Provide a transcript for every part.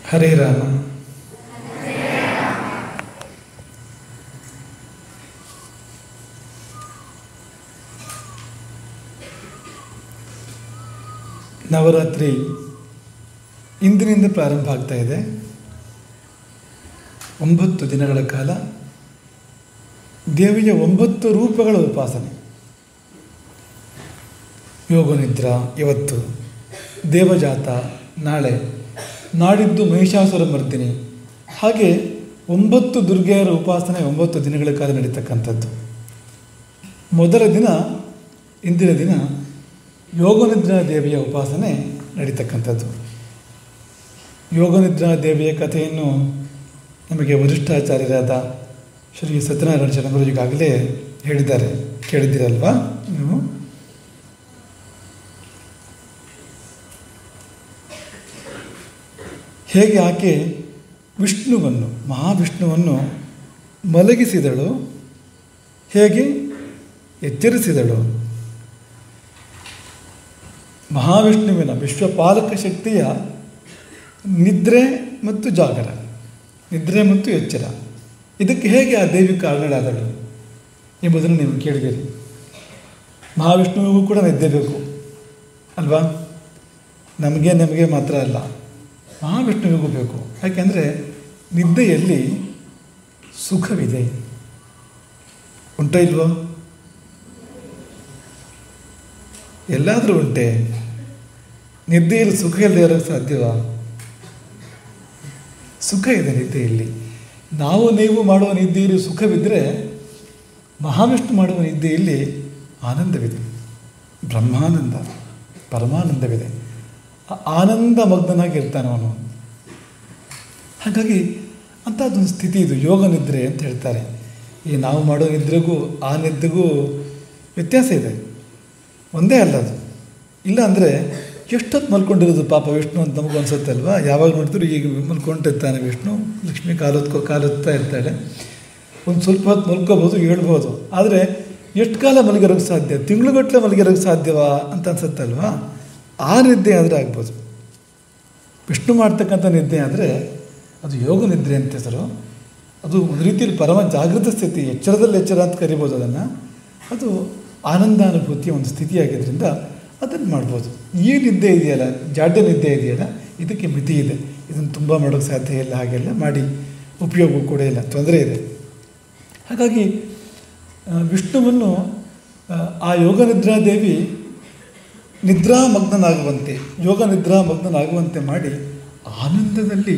ಹರೇ ರಾಮ. ನವರಾತ್ರಿ ಇಂದಿನಿಂದ ಪ್ರಾರಂಭ ಆಗ್ತಾ ಇದೆ. 9 ದಿನಗಳ ಕಾಲ ದೇವಿಯ 9 ರೂಪಗಳ ಉಪಾಸನೆ. ಯೋಗನಿದ್ರಾ ಇವತ್ತು, ದೇವಜಾತ ನಾಳೆ, ನಾಡಿದ್ದು ಮಹಿಷಾಸುರ ಮರ್ದಿನಿ, ಹಾಗೆ 9 ದುರ್ಗೆಯರ ಉಪಾಸನೆ 9 ದಿನಗಳ ಕಾಲ ನಡೀತಕ್ಕಂಥದ್ದು. ಮೊದಲ ದಿನ, ಇಂದಿನ ದಿನ ಯೋಗನಿದ್ರಾ ದೇವಿಯ ಉಪಾಸನೆ ನಡೀತಕ್ಕಂಥದ್ದು. ಯೋಗನಿದ್ರಾ ದೇವಿಯ ಕಥೆಯನ್ನು ನಮಗೆ ವರಿಷ್ಠಾಚಾರ್ಯರಾದ ಶ್ರೀ ಸತ್ಯನಾರಾಯಣ ಶರಣರು ಈಗಾಗಲೇ ಹೇಳಿದ್ದಾರೆ, ಕೇಳಿದ್ದೀರಲ್ವಾ ನೀವು? ಹೇಗೆ ಆಕೆ ವಿಷ್ಣುವನ್ನು, ಮಹಾವಿಷ್ಣುವನ್ನು ಮಲಗಿಸಿದಳು, ಹೇಗೆ ಎಚ್ಚರಿಸಿದಳು. ಮಹಾವಿಷ್ಣುವಿನ ವಿಶ್ವಪಾಲಕ ಶಕ್ತಿಯ ನಿದ್ರೆ ಮತ್ತು ಜಾಗರ, ನಿದ್ರೆ ಮತ್ತು ಎಚ್ಚರ, ಇದಕ್ಕೆ ಹೇಗೆ ಆ ದೇವಿ ಕಾರಣಳಾದಳು ಎಂಬುದನ್ನು ನೀವು ಕೇಳಿದಿರಿ. ಮಹಾವಿಷ್ಣುವಿಗೂ ಕೂಡ ನಿದ್ದೆ ಬೇಕು ಅಲ್ವಾ? ನಮಗೆ ಮಾತ್ರ ಅಲ್ಲ, ಮಹಾವಿಷ್ಣುವಿಗೂ ಬೇಕು. ಯಾಕೆಂದರೆ ನಿದ್ದೆಯಲ್ಲಿ ಸುಖವಿದೆ. ಉಂಟೋ ಇಲ್ವೋ? ಎಲ್ಲಾದರೂ ಉಂಟೆ? ನಿದ್ದೆಯಲ್ಲಿ ಸುಖ ಇಲ್ಲದೆ ಇರೋಕ್ಕೆ ಸಾಧ್ಯವಾ? ಸುಖ ಇದೆ ನಿದ್ದೆಯಲ್ಲಿ. ನೀವು ಮಾಡುವ ನಿದ್ದೆಯಲ್ಲಿ ಸುಖವಿದ್ದರೆ, ಮಹಾವಿಷ್ಣು ಮಾಡುವ ನಿದ್ದೆಯಲ್ಲಿ ಆನಂದವಿದೆ, ಬ್ರಹ್ಮಾನಂದ, ಪರಮಾನಂದವಿದೆ. ಆನಂದ ಮಗ್ನನಾಗಿರ್ತಾನೆ ಅವನು. ಹಾಗಾಗಿ ಅಂಥದ್ದೊಂದು ಸ್ಥಿತಿ ಇದು ಯೋಗ ನಿದ್ರೆ ಅಂತ ಹೇಳ್ತಾರೆ. ಈ ನಾವು ಮಾಡೋ ನಿದ್ರೆಗೂ ಆ ನಿದ್ದೆಗೂ ವ್ಯತ್ಯಾಸ ಇದೆ, ಒಂದೇ ಅಲ್ಲ ಅದು. ಇಲ್ಲ ಅಂದರೆ ಎಷ್ಟೊತ್ತು ಮಲ್ಕೊಂಡಿರೋದು ಪಾಪ ವಿಷ್ಣು ಅಂತ ನಮಗೂ ಅನಿಸುತ್ತೆ ಅಲ್ವಾ? ಯಾವಾಗ ನೋಡ್ತೀರು ಈಗ ಮಲ್ಕೊಂಡಿರ್ತಾನೆ ವಿಷ್ಣು, ಲಕ್ಷ್ಮಿ ಕಾಲುತ್ತಾ ಇರ್ತಾಳೆ. ಒಂದು ಸ್ವಲ್ಪ ಹೊತ್ತು ಮಲ್ಕೋಬೋದು, ಹೇಳ್ಬೋದು. ಆದರೆ ಎಷ್ಟು ಕಾಲ ಮಲಗಿರೋಕ್ಕೆ ಸಾಧ್ಯ? ತಿಂಗಳುಗಟ್ಟಲೆ ಮಲಗಿರೋಕ್ಕೆ ಸಾಧ್ಯವಾ ಅಂತ ಅನ್ಸುತ್ತಲ್ವಾ? ಆ ನಿದ್ದೆ ಆದರೆ ಆಗ್ಬೋದು. ವಿಷ್ಣು ಮಾಡ್ತಕ್ಕಂಥ ನಿದ್ದೆ ಆದರೆ ಅದು ಯೋಗ ನಿದ್ರೆ ಅಂತ ಹೆಸರು. ಅದು ಒಂದು ರೀತಿಯಲ್ಲಿ ಪರಮ ಜಾಗೃತ ಸ್ಥಿತಿ, ಎಚ್ಚರದಲ್ಲಿ ಎಚ್ಚರ ಅಂತ ಕರಿಬೋದು ಅದನ್ನು. ಅದು ಆನಂದಾನುಭೂತಿಯ ಒಂದು ಸ್ಥಿತಿಯಾಗಿದ್ದರಿಂದ ಅದನ್ನು ಮಾಡ್ಬೋದು. ಈ ನಿದ್ದೆ ಇದೆಯಲ್ಲ, ಜಾಡ್ಯ ನಿದ್ದೆ ಇದೆಯಲ್ಲ, ಇದಕ್ಕೆ ಮಿತಿ ಇದೆ. ಇದನ್ನು ತುಂಬ ಮಾಡೋಕ್ಕೆ ಸಾಧ್ಯ ಇಲ್ಲ. ಹಾಗೆಲ್ಲ ಮಾಡಿ ಉಪಯೋಗ ಕೂಡ ಇಲ್ಲ, ತೊಂದರೆ ಇದೆ. ಹಾಗಾಗಿ ವಿಷ್ಣುವನ್ನು ಆ ಯೋಗ ನಿದ್ರಾದೇವಿ ನಿದ್ರಾಮಗ್ನನಾಗುವಂತೆ, ಯೋಗ ನಿದ್ರಾಮಗ್ನನಾಗುವಂತೆ ಮಾಡಿ ಆನಂದದಲ್ಲಿ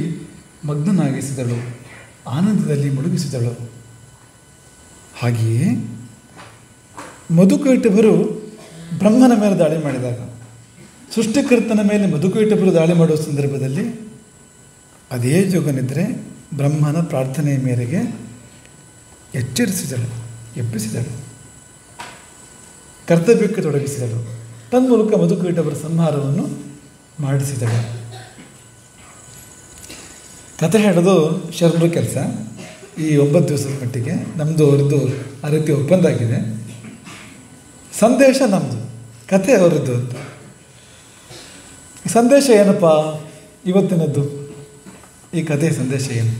ಮಗ್ನನಾಗಿಸಿದಳು, ಆನಂದದಲ್ಲಿ ಮುಳುಗಿಸಿದಳು. ಹಾಗೆಯೇ ಮಧುಕೈಟಭರು ಬ್ರಹ್ಮನ ಮೇಲೆ ದಾಳಿ ಮಾಡಿದಾಗ, ಸೃಷ್ಟಿಕರ್ತನ ಮೇಲೆ ಮಧುಕೈಟಭರು ದಾಳಿ ಮಾಡುವ ಸಂದರ್ಭದಲ್ಲಿ ಅದೇ ಯೋಗನಿದ್ರೆ ಬ್ರಹ್ಮನ ಪ್ರಾರ್ಥನೆಯ ಮೇರೆಗೆ ಎಚ್ಚರಿಸಿದಳು, ಎಬ್ಬಿಸಿದಳು, ಕರ್ತವ್ಯಕ್ಕೆ ತೊಡಗಿಸಿದಳು. ತನ್ಮೂಲಕ ಮಧುಕೈಟಭರ ಸಂಹಾರವನ್ನು ಮಾಡಿಸಿದಳು. ಕಥೆ ಹೇಳೋದು ಶರಣರ ಕೆಲಸ. ಈ 9 ದಿವಸದ ಮಟ್ಟಿಗೆ ನಮ್ಮದು ಅವರದ್ದು ಆ ರೀತಿ ಒಪ್ಪಂದ ಆಗಿದೆ. ಸಂದೇಶ ನಮ್ಮದು, ಕಥೆ ಅವರದ್ದು ಅಂತ. ಸಂದೇಶ ಏನಪ್ಪ ಇವತ್ತಿನದ್ದು? ಈ ಕಥೆಯ ಸಂದೇಶ ಏನು?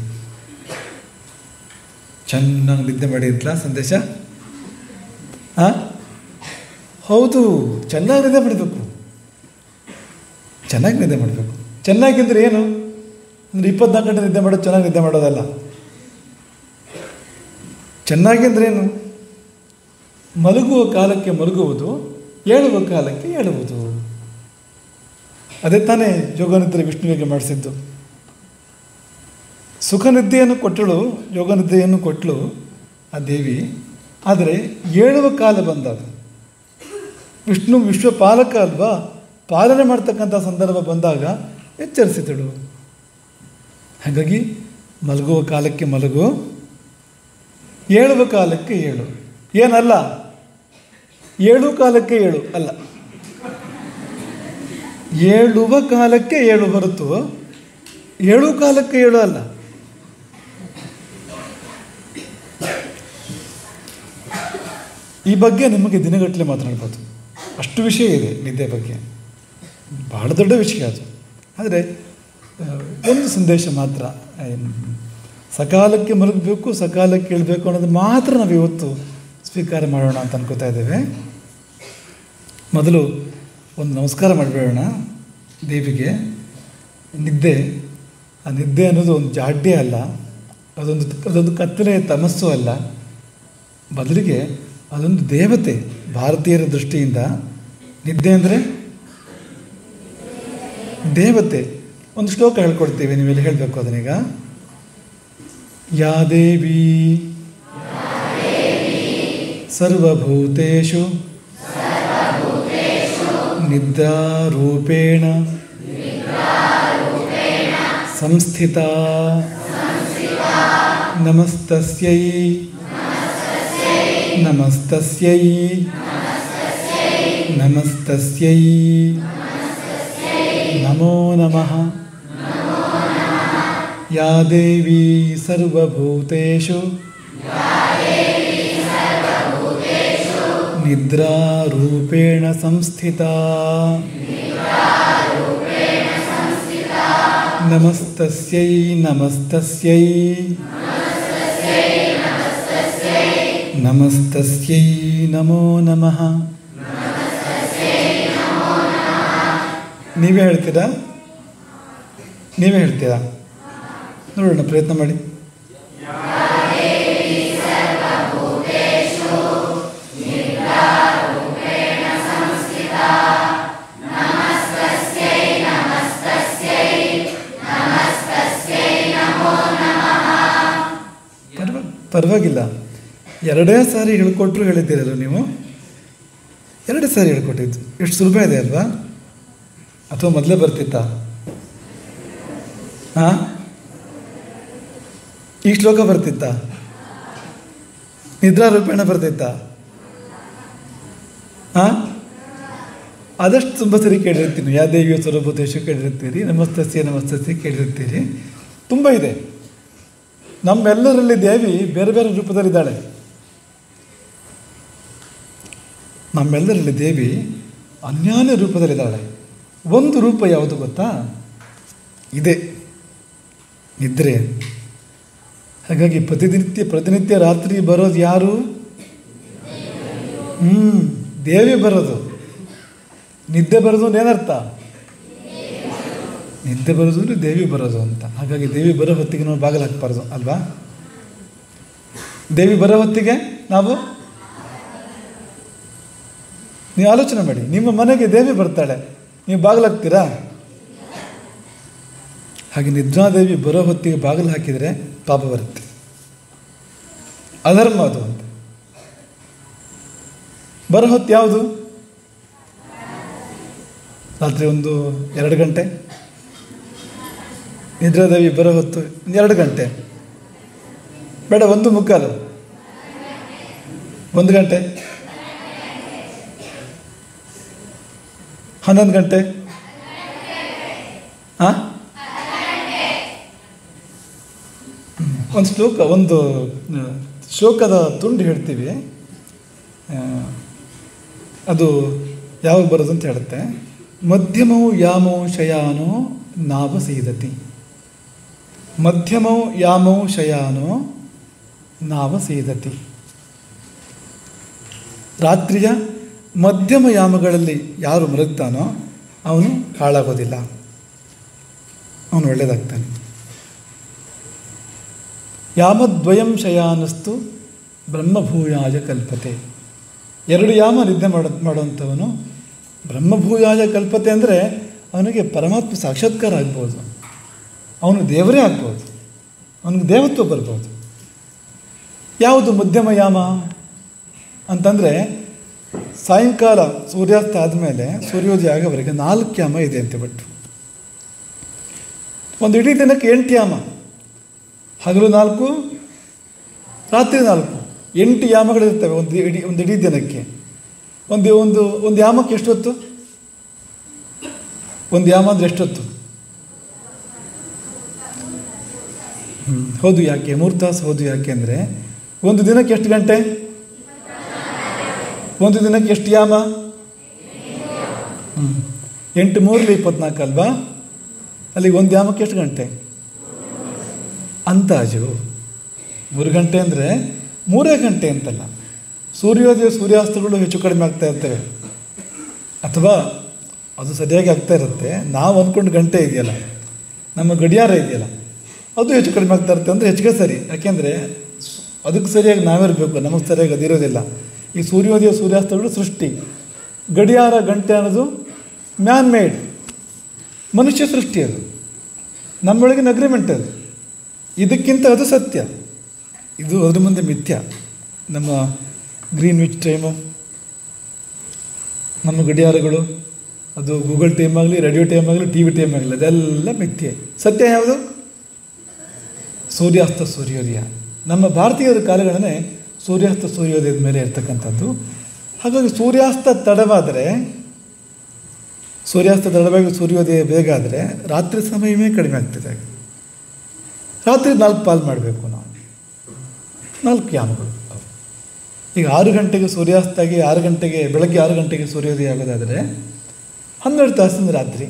ಚೆನ್ನಾಗಿ ನಿದ್ದೆ ಮಾಡಿದ್ಲ ಸಂದೇಶ? ಹೌದು, ಚೆನ್ನಾಗಿ ನಿದ್ದೆ ಮಾಡಬೇಕು, ಚೆನ್ನಾಗಿ ನಿದ್ದೆ ಮಾಡಬೇಕು. ಚೆನ್ನಾಗಿಂದ್ರೆ ಏನು ಅಂದರೆ 24 ಗಂಟೆ ನಿದ್ದೆ ಮಾಡೋದು ಚೆನ್ನಾಗಿ ನಿದ್ದೆ ಮಾಡೋದಲ್ಲ. ಚೆನ್ನಾಗಿ ಅಂದರೆ ಏನು? ಮಲಗುವ ಕಾಲಕ್ಕೆ ಮಲಗುವುದು, ಏಳುವ ಕಾಲಕ್ಕೆ ಏಳುವುದು. ಅದೇ ತಾನೇ ಯೋಗನಿದ್ರೆ ವಿಷ್ಣುವಿಗೆ ಮಾಡಿಸಿದ್ದು. ಸುಖ ನಿದ್ದೆಯನ್ನು ಕೊಟ್ಟಳು, ಯೋಗ ನಿದ್ದೆಯನ್ನು ಕೊಟ್ಟಳು ಆ ದೇವಿ. ಆದರೆ ಏಳುವ ಕಾಲ ಬಂದಾಗ, ವಿಷ್ಣು ವಿಶ್ವಪಾಲಕ ಅಲ್ವಾ, ಪಾಲನೆ ಮಾಡ್ತಕ್ಕಂಥ ಸಂದರ್ಭ ಬಂದಾಗ ಎಚ್ಚರಿಸಿದಳು. ಹಾಗಾಗಿ ಮಲಗುವ ಕಾಲಕ್ಕೆ ಮಲಗು, ಏಳುವ ಕಾಲಕ್ಕೆ ಏಳು. ಏನಲ್ಲ, ಏಳು ಕಾಲಕ್ಕೆ ಏಳು ಅಲ್ಲ, ಏಳುವ ಕಾಲಕ್ಕೆ ಏಳು ಹೊರತು ಏಳು ಕಾಲಕ್ಕೆ ಏಳು ಅಲ್ಲ. ಈ ಬಗ್ಗೆ ನಿಮಗೆ ದಿನಗಟ್ಟಲೆ ಮಾತನಾಡ್ಬೋದು, ಅಷ್ಟು ವಿಷಯ ಇದೆ ನಿದ್ದೆ ಬಗ್ಗೆ, ಬಹಳ ದೊಡ್ಡ ವಿಷಯ ಅದು. ಆದರೆ ಒಂದು ಸಂದೇಶ ಮಾತ್ರ, ಸಕಾಲಕ್ಕೆ ಮಲಗಬೇಕು, ಸಕಾಲಕ್ಕೆ ಕೇಳಬೇಕು ಅನ್ನೋದು ಮಾತ್ರ ನಾವು ಇವತ್ತು ಸ್ವೀಕಾರ ಮಾಡೋಣ ಅಂತ ಅನ್ಕೋತಾ ಇದ್ದೇವೆ. ಮೊದಲು ಒಂದು ನಮಸ್ಕಾರ ಮಾಡಿಬಿಡೋಣ ದೇವಿಗೆ. ನಿದ್ದೆ, ಆ ನಿದ್ದೆ ಅನ್ನೋದು ಒಂದು ಜಾಡ್ಯ ಅಲ್ಲ, ಅದೊಂದು ಕತ್ತಲೆಯ ತಮಸ್ಸು ಅಲ್ಲ, ಬದಲಿಗೆ ಅದೊಂದು ದೇವತೆ. ಭಾರತೀಯರ ದೃಷ್ಟಿಯಿಂದ ನಿದ್ದೆ ಅಂದರೆ ದೇವತೆ. ಒಂದು ಶ್ಲೋಕ ಹೇಳ್ಕೊಡ್ತೀವಿ, ನೀವೆಲ್ಲ ಹೇಳಬೇಕು ಅದನ್ನೀಗ. ಯಾ ದೇವಿ ಸರ್ವಭೂತೇಷು ನಿದ್ರಾರೂಪೇಣ ಸಂಸ್ಥಿತಾ ನಮಸ್ತಸ್ಯೈ ನಮಸ್ತಸ್ಯೈ ನಮಸ್ತಸ್ಯೈ ನಮೋ ನಮಃ. ಯಾ ದೇವಿ ಸರ್ವಭೂತೇಷು ನಿದ್ರಾರೂಪೇಣ ಸಂಸ್ಥಿತಾ ನಮಸ್ತಸ್ಯೈ ನಮಸ್ತಸ್ಯೈ ನಮಸ್ತಸ್ಯೈ ನಮೋ ನಮಃ. ನೀವೇ ಹೇಳ್ತೀರಾ? ನೀವೇ ಹೇಳ್ತೀರಾ? ನೋಡೋಣ, ಪ್ರಯತ್ನ ಮಾಡಿ. ಪರವಾಗಿಲ್ಲ, ಎರಡೇ ಸಾರಿ ಹೇಳ್ಕೊಟ್ರು ಹೇಳಿದ್ದೀರಲ್ಲ ನೀವು. ಎರಡೇ ಸಾರಿ ಹೇಳ್ಕೊಟ್ಟಿದ್ದು ಎಷ್ಟು ಸುಲಭ ಇದೆ ಅಲ್ವಾ? ಅಥವಾ ಮೊದಲೇ ಬರ್ತಿತ್ತಾ? ಹಾಂ, ಈ ಶ್ಲೋಕ ಬರ್ತಿತ್ತಾ? ನಿದ್ರಾರೂಪೇಣ ಬರ್ತಿತ್ತಾ? ಹಾಂ, ಆದಷ್ಟು ತುಂಬ ಸರಿ ಕೇಳಿರ್ತೀನಿ. ಯಾ ದೇವಿಯ ಸರ್ವಭೂತೇಷು ಕೇಳಿರ್ತೀರಿ, ನಮಸ್ತಸ್ಯ ನಮಸ್ತಸ್ಯ ಕೇಳಿರ್ತೀರಿ. ತುಂಬ ಇದೆ. ನಮ್ಮೆಲ್ಲರಲ್ಲಿ ದೇವಿ ಬೇರೆ ಬೇರೆ ರೂಪದಲ್ಲಿದ್ದಾಳೆ. ನಮ್ಮೆಲ್ಲರಲ್ಲಿ ದೇವಿ ಅನ್ಯಾನ್ಯ ರೂಪದಲ್ಲಿದ್ದಾಳೆ. ಒಂದು ರೂಪ ಯಾವುದು ಗೊತ್ತಾ? ಇದೆ, ನಿದ್ರೆ. ಹಾಗಾಗಿ ಪ್ರತಿನಿತ್ಯ ರಾತ್ರಿ ಬರೋದು ಯಾರು? ದೇವಿ ಬರೋದು. ನಿದ್ದೆ ಬರೋದು ಏನರ್ಥ? ನಿದ್ದೆ ಬರೋದು ಅಂದರೆ ದೇವಿ ಬರೋದು ಅಂತ. ಹಾಗಾಗಿ ದೇವಿ ಬರೋ ಹೊತ್ತಿಗೆ ನಾವು ಬಾಗಿಲು ಹಾಕ್ಬಾರ್ದು ಅಲ್ವಾ? ದೇವಿ ಬರೋ ಹೊತ್ತಿಗೆ ನೀವು ಆಲೋಚನೆ ಮಾಡಿ, ನಿಮ್ಮ ಮನೆಗೆ ದೇವಿ ಬರ್ತಾಳೆ, ನೀವು ಬಾಗಿಲು ಹಾಕ್ತೀರಾ? ಹಾಗೆ ನಿದ್ರಾದೇವಿ ಬರೋ ಹೊತ್ತಿಗೆ ಬಾಗಿಲು ಹಾಕಿದರೆ ಪಾಪ ಬರುತ್ತೆ, ಅಧರ್ಮ ಅದು ಅಂತ. ಬರೋ ಹೊತ್ತು ಯಾವುದು? ರಾತ್ರಿ 1-2 ಗಂಟೆ. ನಿದ್ರಾದೇವಿ ಬರೋ ಹೊತ್ತು 2 ಗಂಟೆ ಬೇಡ, 1:15, 1 ಗಂಟೆ, 11 ಗಂಟೆ. ಹಾಂ, ಒಂದು ಶ್ಲೋಕದ ತುಂಡು ಹೇಳ್ತೀವಿ, ಅದು ಯಾವಾಗ ಬರೋದು ಅಂತ ಹೇಳುತ್ತೆ. ಮಧ್ಯಮೌ ಯಾಮೌ ಶಯಾನೋ ನಾವಸೀದತಿ. ಮಧ್ಯಮೌ ಯಾಮೌ ಶಯಾನೋ ನಾವಸೀದತಿ. ರಾತ್ರಿಯ ಮಧ್ಯಮ ಯಾಮಗಳಲ್ಲಿ ಯಾರು ಮಲಗ್ತಾನೋ ಅವನು ಹಾಳಾಗೋದಿಲ್ಲ, ಅವನು ಒಳ್ಳೆಯದಾಗ್ತಾನೆ. ಯಾಮದ್ವಯಂ ಶಯಾನಸ್ತು ಬ್ರಹ್ಮಭೂಯಾಯ ಕಲ್ಪತೆ. 2 ಯಾಮ ನಿದ್ದೆ ಮಾಡುವಂಥವನು ಬ್ರಹ್ಮಭೂಯಾಯ ಕಲ್ಪತೆ ಅಂದರೆ ಅವನಿಗೆ ಪರಮಾತ್ಮ ಸಾಕ್ಷಾತ್ಕಾರ ಆಗ್ಬೋದು, ಅವನು ದೇವರೇ ಆಗ್ಬೋದು, ಅವನಿಗೆ ದೇವತ್ವ ಬರ್ಬೋದು. ಯಾವುದು ಮಧ್ಯಮ ಯಾಮ ಅಂತಂದರೆ ಸಾಯಂಕಾಲ ಸೂರ್ಯಾಸ್ತ ಆದಮೇಲೆ ಸೂರ್ಯೋದಯ ಆಗೋವರೆಗೆ 4 ಯಾಮ ಇದೆ ಅಂತ ಬಿಟ್ಟು. ಒಂದು ಇಡೀ ದಿನಕ್ಕೆ 8 ಯಾಮ, ಹಗಲು 4, ರಾತ್ರಿ 4, 8 ಯಾಮಗಳಿರ್ತವೆ ಒಂದು ಇಡೀ ದಿನಕ್ಕೆ. ಒಂದು ಯಾಮಕ್ಕೆ ಎಷ್ಟೊತ್ತು? ಒಂದು ಯಾಮ ಅಂದರೆ ಎಷ್ಟೊತ್ತು? ಹೌದು, ಯಾಕೆ 3 ತಾಸು? ಹೌದು, ಯಾಕೆ ಅಂದರೆ ಒಂದು ದಿನಕ್ಕೆ ಎಷ್ಟು ಗಂಟೆ? ಒಂದು ದಿನಕ್ಕೆ ಎಷ್ಟು ಯಾಮ? 8 3 24 ಅಲ್ವಾ? ಅಲ್ಲಿಗೆ ಒಂದು ಯಾಮಕ್ಕೆ ಎಷ್ಟು ಗಂಟೆ? ಅಂದಾಜು 3 ಗಂಟೆ ಅಂದರೆ 3 ಗಂಟೆ ಅಂತಲ್ಲ. ಸೂರ್ಯೋದಯ ಸೂರ್ಯಾಸ್ತಗಳು ಹೆಚ್ಚು ಕಡಿಮೆ ಆಗ್ತಾ ಇರ್ತವೆ, ಅಥವಾ ಅದು ಸರಿಯಾಗಿ ಆಗ್ತಾ ಇರುತ್ತೆ. ನಾವು ಅಂದ್ಕೊಂಡು ಗಂಟೆ ಇದೆಯಲ್ಲ, ನಮ್ಮ ಗಡಿಯಾರ ಇದೆಯಲ್ಲ, ಅದು ಹೆಚ್ಚು ಕಡಿಮೆ ಆಗ್ತಾ ಇರುತ್ತೆ. ಅಂದರೆ ಹೆಚ್ಚಿಗೆ ಸರಿ. ಯಾಕೆಂದರೆ ಅದಕ್ಕೆ ಸರಿಯಾಗಿ ನಾವಿರಬೇಕು, ನಮಗೆ ಸರಿಯಾಗಿ ಅದಿರೋದಿಲ್ಲ. ಈ ಸೂರ್ಯೋದಯ ಸೂರ್ಯಾಸ್ತಗಳು ಸೃಷ್ಟಿ, ಗಡಿಯಾರ ಗಂಟೆ ಅನ್ನೋದು ಮ್ಯಾನ್ ಮೇಡ್, ಮನುಷ್ಯ ಸೃಷ್ಟಿ. ಅದು ನಮ್ಮೊಳಗಿನ ಅಗ್ರಿಮೆಂಟ್. ಅದು ಇದಕ್ಕಿಂತ ಅದು ಸತ್ಯ, ಇದು ಅದ್ರ ಮುಂದೆ ಮಿಥ್ಯ. ನಮ್ಮ ಗ್ರೀನ್ ವಿಚ್ ಟೈಮು, ನಮ್ಮ ಗಡಿಯಾರಗಳು, ಅದು ಗೂಗಲ್ ಟೈಮ್ ಆಗಲಿ, ರೇಡಿಯೋ ಟೈಮ್ ಆಗಲಿ, ಟಿ ವಿ ಟೈಮ್ ಆಗಲಿ, ಅದೆಲ್ಲ ಮಿಥ್ಯೆ. ಸತ್ಯ ಯಾವುದು? ಸೂರ್ಯಾಸ್ತ ಸೂರ್ಯೋದಯ. ನಮ್ಮ ಭಾರತೀಯರ ಕಾಲಗಣನೆ ಸೂರ್ಯಾಸ್ತ ಸೂರ್ಯೋದಯದ ಮೇಲೆ ಇರ್ತಕ್ಕಂಥದ್ದು. ಹಾಗಾಗಿ ಸೂರ್ಯಾಸ್ತ ತಡವಾದರೆ, ಸೂರ್ಯಾಸ್ತ ತಡವಾಗಿ ಸೂರ್ಯೋದಯ ಬೇಗ ಆದರೆ ರಾತ್ರಿ ಸಮಯವೇ ಕಡಿಮೆ ಆಗ್ತದೆ. ರಾತ್ರಿ 4 ಪಾಲು ಮಾಡಬೇಕು ನಾವು, 4 ಯಾಮಗಳು. ಈಗ 6 ಗಂಟೆಗೆ ಸೂರ್ಯಾಸ್ತ ಆಗಿ 6 ಗಂಟೆಗೆ, ಬೆಳಗ್ಗೆ 6 ಗಂಟೆಗೆ ಸೂರ್ಯೋದಯ ಆಗೋದಾದರೆ 12 ತಾಸಿನ ರಾತ್ರಿ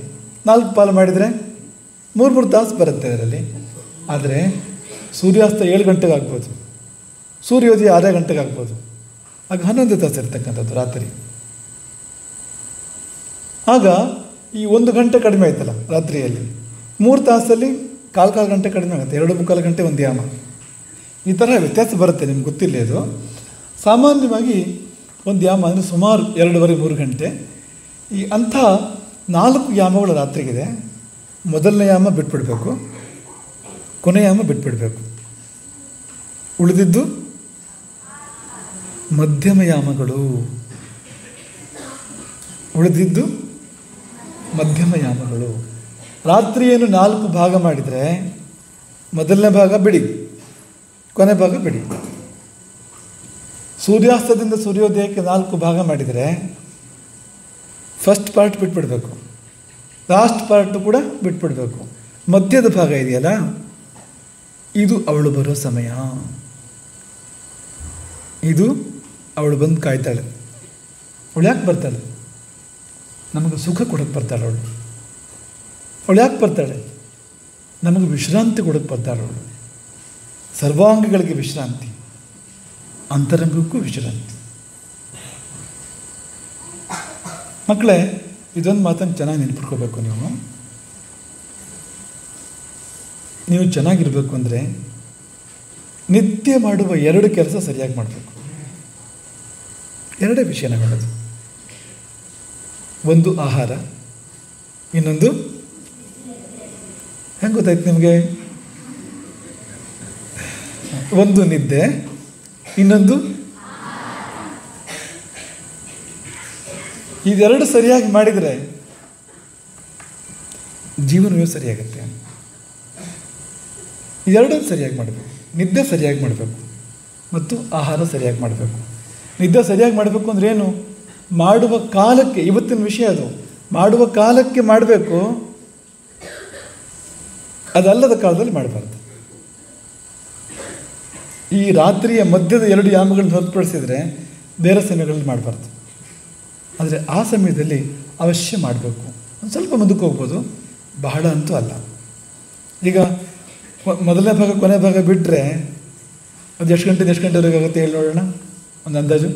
4 ಪಾಲು ಮಾಡಿದರೆ 3 ತಾಸು ಬರುತ್ತೆ ಅದರಲ್ಲಿ. ಆದರೆ ಸೂರ್ಯಾಸ್ತ 7 ಗಂಟೆಗೆ ಆಗ್ಬೋದು, ಸೂರ್ಯೋದಯ 6 ಗಂಟೆಗೆ ಆಗ್ಬೋದು. ಆಗ 11 ತಾಸು ಇರ್ತಕ್ಕಂಥದ್ದು ರಾತ್ರಿ. ಆಗ ಈ 1 ಗಂಟೆ ಕಡಿಮೆ ಆಯ್ತಲ್ಲ ರಾತ್ರಿಯಲ್ಲಿ, 3 ತಾಸಲ್ಲಿ ಕಾಲು ಗಂಟೆ ಕಡಿಮೆ ಆಗುತ್ತೆ, 2 ಗಂಟೆ ಒಂದು ಯಾಮ. ಈ ಥರ ವ್ಯತ್ಯಾಸ ಬರುತ್ತೆ, ನಿಮ್ಗೆ ಗೊತ್ತಿಲ್ಲ ಇದು. ಸಾಮಾನ್ಯವಾಗಿ ಒಂದು ಯಾಮ ಅಂದರೆ ಸುಮಾರು 2.5-3 ಗಂಟೆ. ಈ ಅಂಥ 4 ಯಾಮಗಳು ರಾತ್ರಿಗಿದೆ. ಮೊದಲನೇ ಯಾಮ ಬಿಟ್ಬಿಡಬೇಕು, ಕೊನೆಯ ಯಾಮ ಬಿಟ್ಬಿಡಬೇಕು. ಉಳಿದಿದ್ದು ಮಧ್ಯಮ ಯಾಮಗಳು. ಉಳಿದಿದ್ದು ಮಧ್ಯಮ ಯಾಮಗಳು. ರಾತ್ರಿಯನ್ನು 4 ಭಾಗ ಮಾಡಿದರೆ ಮೊದಲನೇ ಭಾಗ ಬಿಡಿ, ಕೊನೆ ಭಾಗ ಬಿಡಿ. ಸೂರ್ಯಾಸ್ತದಿಂದ ಸೂರ್ಯೋದಯಕ್ಕೆ 4 ಭಾಗ ಮಾಡಿದರೆ ಫಸ್ಟ್ ಪಾರ್ಟ್ ಬಿಟ್ಬಿಡಬೇಕು, ಲಾಸ್ಟ್ ಪಾರ್ಟು ಕೂಡ ಬಿಟ್ಬಿಡಬೇಕು. ಮಧ್ಯದ ಭಾಗ ಇದೆಯಲ್ಲ, ಇದು ಅವಳು ಬರೋ ಸಮಯ. ಇದು ಅವಳು ಬಂದು ಕಾಯ್ತಾಳೆ. ಅವಳು ಯಾಕೆ ಬರ್ತಾಳೆ? ನಮಗೆ ಸುಖ ಕೊಡೋಕ್ಕೆ ಬರ್ತಾಳೆ ಅವಳು. ಅವಳು ಯಾಕೆ ಬರ್ತಾಳೆ? ನಮಗೆ ವಿಶ್ರಾಂತಿ ಕೊಡೋಕ್ಕೆ ಬರ್ತಾಳೆ ಅವಳು. ಸರ್ವಾಂಗಗಳಿಗೆ ವಿಶ್ರಾಂತಿ, ಅಂತರಂಗಕ್ಕೂ ವಿಶ್ರಾಂತಿ. ಮಕ್ಕಳೇ, ಇದೊಂದು ಮಾತನ್ನು ಚೆನ್ನಾಗಿ ನೆನ್ಪಿಟ್ಕೋಬೇಕು. ನೀವು ಚೆನ್ನಾಗಿರಬೇಕು ಅಂದರೆ ನಿತ್ಯ ಮಾಡುವ 2 ಕೆಲಸ ಸರಿಯಾಗಿ ಮಾಡಬೇಕು. 2 ವಿಷಯನ ಮಾಡೋದು. ಒಂದು ಆಹಾರ, ಇನ್ನೊಂದು ಹೆಂಗೆ ಗೊತ್ತಾಯ್ತು ನಿಮಗೆ? ಒಂದು ನಿದ್ದೆ, ಇನ್ನೊಂದು ಇದೆರಡು ಸರಿಯಾಗಿ ಮಾಡಿದರೆ ಜೀವನವೇ ಸರಿಯಾಗುತ್ತೆ. ಇದೆರಡನ್ನು ಸರಿಯಾಗಿ ಮಾಡಬೇಕು. ನಿದ್ದೆ ಸರಿಯಾಗಿ ಮಾಡಬೇಕು ಮತ್ತು ಆಹಾರ ಸರಿಯಾಗಿ ಮಾಡಬೇಕು. ನಿದ್ದೆ ಸರಿಯಾಗಿ ಮಾಡಬೇಕು ಅಂದರೆ ಏನು? ಮಾಡುವ ಕಾಲಕ್ಕೆ, ಇವತ್ತಿನ ವಿಷಯ ಅದು, ಮಾಡುವ ಕಾಲಕ್ಕೆ ಮಾಡಬೇಕು, ಅದಲ್ಲದ ಕಾಲದಲ್ಲಿ ಮಾಡಬಾರ್ದು. ಈ ರಾತ್ರಿಯ ಮಧ್ಯದ 2 ಯಾಮಗಳನ್ನು ಹೊರತುಪಡಿಸಿದರೆ ಬೇರೆ ಸಮಯಗಳಲ್ಲಿ ಮಾಡಬಾರ್ದು. ಆದರೆ ಆ ಸಮಯದಲ್ಲಿ ಅವಶ್ಯ ಮಾಡಬೇಕು. ಒಂದು ಸ್ವಲ್ಪ ಮುಂದಕ್ಕೆ ಹೋಗ್ಬೋದು, ಬಹಳ ಅಂತೂ ಅಲ್ಲ. ಈಗ ಮೊದಲನೇ ಭಾಗ ಕೊನೆ ಭಾಗ ಬಿಟ್ಟರೆ ಅದು ಎಷ್ಟು ಗಂಟೆವರೆಗೆ ಆಗುತ್ತೆ ಹೇಳಿ ನೋಡೋಣ, ಒಂದು ಅಂದಾಜು.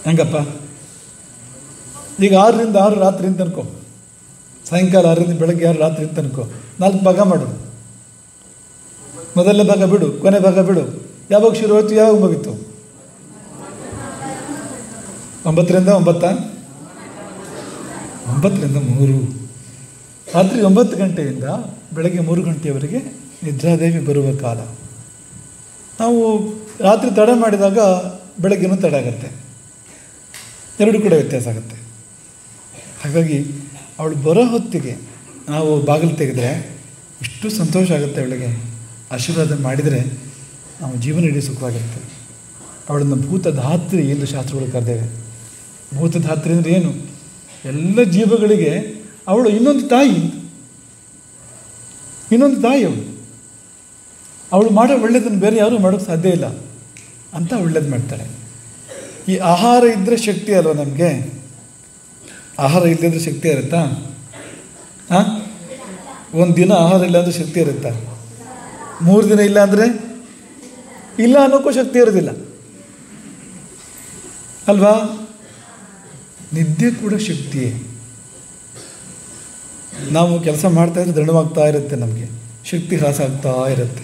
ಹೆಂಗಪ್ಪ? ಈಗ 6ರಿಂದ 6 ರಾತ್ರಿ ಅಂತ ಅನ್ಕೋ, ಸಾಯಂಕಾಲ 6ರಿಂದ ಬೆಳಗ್ಗೆ 6 ರಾತ್ರಿ ಅಂತ ಅನ್ಕೋ. 4 ಭಾಗ ಮಾಡು. ಮೊದಲನೇ ಭಾಗ ಬಿಡು, ಕೊನೆ ಭಾಗ ಬಿಡು. ಯಾವಾಗ ಶುರು ಹೋಯ್ತು, ಯಾವಾಗ ಮುಗಿತು? 9ರಿಂದ 9, 9ರಿಂದ 3. ರಾತ್ರಿ 9 ಗಂಟೆಯಿಂದ ಬೆಳಗ್ಗೆ 3 ಗಂಟೆಯವರೆಗೆ ನಿದ್ರಾದೇವಿ ಬರುವ ಕಾಲ. ನಾವು ರಾತ್ರಿ ತಡ ಮಾಡಿದಾಗ ಬೆಳಗ್ಗೆನೂ ತಡ ಆಗುತ್ತೆ, 2 ಕೂಡ ವ್ಯತ್ಯಾಸ ಆಗುತ್ತೆ. ಹಾಗಾಗಿ ಅವಳು ಬರೋ ಹೊತ್ತಿಗೆ ನಾವು ಬಾಗಿಲು ತೆಗೆದರೆ ಇಷ್ಟು ಸಂತೋಷ ಆಗುತ್ತೆ. ಅವಳಿಗೆ ಆಶೀರ್ವಾದ ಮಾಡಿದರೆ ನಾವು ಜೀವನ ಇಡೀ ಸುಖವಾಗಿರುತ್ತೆ. ಅವಳನ್ನು ಭೂತಧಾತ್ರಿ ಎಂದು ಶಾಸ್ತ್ರಗಳು ಕರೆದೇವೆ. ಭೂತಧಾತ್ರಿ ಅಂದರೆ ಏನು? ಎಲ್ಲ ಜೀವಗಳಿಗೆ ಅವಳು ಇನ್ನೊಂದು ತಾಯಿ. ಅವಳು ಮಾಡೋ ಒಳ್ಳೆಯದನ್ನು ಬೇರೆ ಯಾರೂ ಮಾಡೋಕ್ಕೆ ಸಾಧ್ಯ ಇಲ್ಲ ಅಂತ ಒಳ್ಳೇದು ಮಾಡ್ತಾಳೆ. ಈ ಆಹಾರ ಇದ್ದರೆ ಶಕ್ತಿ ಅಲ್ವ ನಮಗೆ? ಆಹಾರ ಇಲ್ಲದಿದ್ದರೆ ಶಕ್ತಿ ಇರುತ್ತಾ? ಹಾಂ, ಒಂದು ದಿನ ಆಹಾರ ಇಲ್ಲ ಅಂದರೆ ಶಕ್ತಿ ಇರುತ್ತಾ? 3 ದಿನ ಇಲ್ಲ ಅಂದರೆ ಇಲ್ಲ ಅನ್ನೋಕ್ಕೂ ಶಕ್ತಿ ಇರೋದಿಲ್ಲ ಅಲ್ವಾ? ನಿದ್ದೆ ಕೂಡ ಶಕ್ತಿಯೇ. ನಾವು ಕೆಲಸ ಮಾಡ್ತಾ ಇದ್ರೆ ದೃಢವಾಗ್ತಾ ಇರುತ್ತೆ, ನಮಗೆ ಶಕ್ತಿ ಹ್ರಾಸ ಆಗ್ತಾ ಇರುತ್ತೆ.